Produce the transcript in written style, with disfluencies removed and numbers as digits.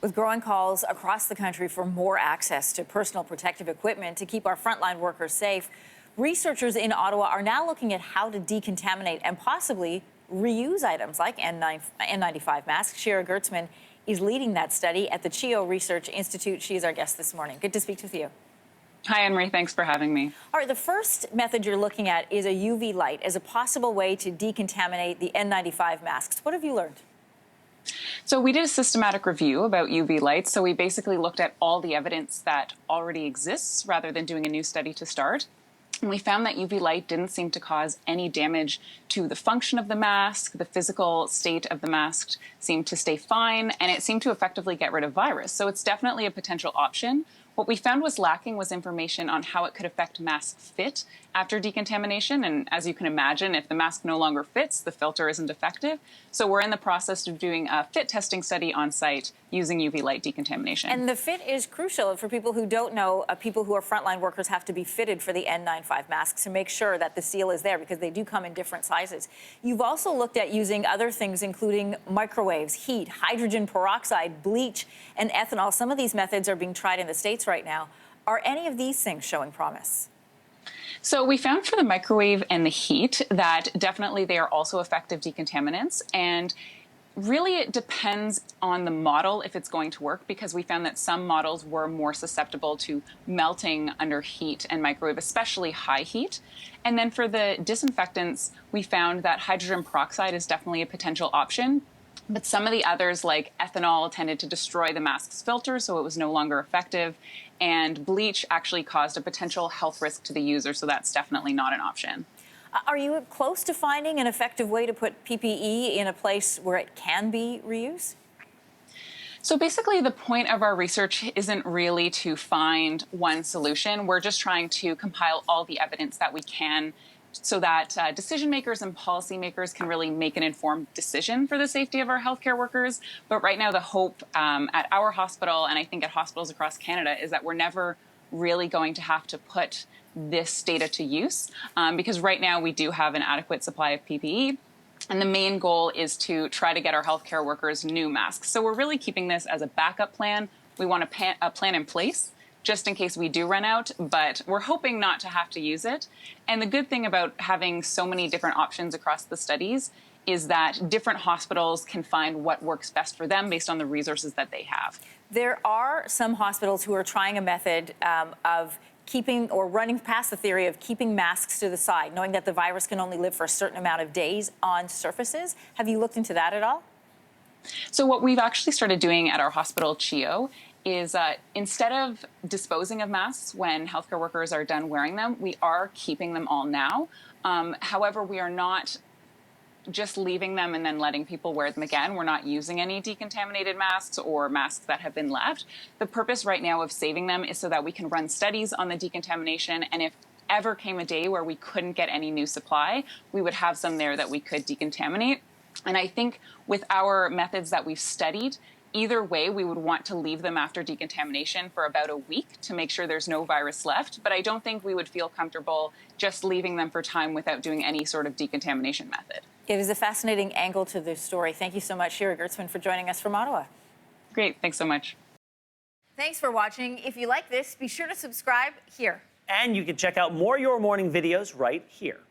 With growing calls across the country for more access to personal protective equipment to keep our frontline workers safe, researchers in Ottawa are now looking at how to decontaminate and possibly reuse items like N95 masks. Shira Gertsman is leading that study at the CHEO Research Institute. She is our guest this morning. Good to speak with you. Hi, Anne-Marie. Thanks for having me. All right, the first method you're looking at is a UV light as a possible way to decontaminate the N95 masks. What have you learned? So we did a systematic review about UV lights. So we basically looked at all the evidence that already exists rather than doing a new study to start. And we found that UV light didn't seem to cause any damage to the function of the mask. The physical state of the mask seemed to stay fine, and it seemed to effectively get rid of virus. So it's definitely a potential option. What we found was lacking was information on how it could affect mask fit after decontamination. And as you can imagine, if the mask no longer fits, the filter isn't effective. So we're in the process of doing a fit testing study on site using UV light decontamination. And the fit is crucial. For people who don't know, people who are frontline workers have to be fitted for the N95 masks to make sure that the seal is there because they do come in different sizes. You've also looked at using other things, including microwaves, heat, hydrogen peroxide, bleach, and ethanol. Some of these methods are being tried in the States right now. Are any of these things showing promise? So we found for the microwave and the heat that definitely they are also effective decontaminants. And really it depends on the model if it's going to work, because we found that some models were more susceptible to melting under heat and microwave, especially high heat. And then for the disinfectants, we found that hydrogen peroxide is definitely a potential option. But some of the others, like ethanol, tended to destroy the mask's filter, so it was no longer effective. And bleach actually caused a potential health risk to the user, so that's definitely not an option. Are you close to finding an effective way to put PPE in a place where it can be reused? So basically, the point of our research isn't really to find one solution. We're just trying to compile all the evidence that we can so that decision makers and policymakers can really make an informed decision for the safety of our healthcare workers. But right now, the hope at our hospital, and I think at hospitals across Canada, is that we're never really going to have to put this data to use, because right now we do have an adequate supply of PPE. And the main goal is to try to get our healthcare workers new masks. So we're really keeping this as a backup plan. We want a plan in place just in case we do run out, but we're hoping not to have to use it. And the good thing about having so many different options across the studies is that different hospitals can find what works best for them based on the resources that they have. There are some hospitals who are trying a method of keeping or running past the theory of keeping masks to the side, knowing that the virus can only live for a certain amount of days on surfaces. Have you looked into that at all? So what we've actually started doing at our hospital, CHEO, is instead of disposing of masks when healthcare workers are done wearing them, we are keeping them all now. However, we are not just leaving them and then letting people wear them again. We're not using any decontaminated masks or masks that have been left. The purpose right now of saving them is so that we can run studies on the decontamination, and if ever came a day where we couldn't get any new supply, we would have some there that we could decontaminate. And I think with our methods that we've studied, either way, we would want to leave them after decontamination for about a week to make sure there's no virus left. But I don't think we would feel comfortable just leaving them for time without doing any sort of decontamination method. It is a fascinating angle to this story. Thank you so much, Shira Gertsman, for joining us from Ottawa. Great. Thanks so much. Thanks for watching. If you like this, be sure to subscribe here. And you can check out more Your Morning videos right here.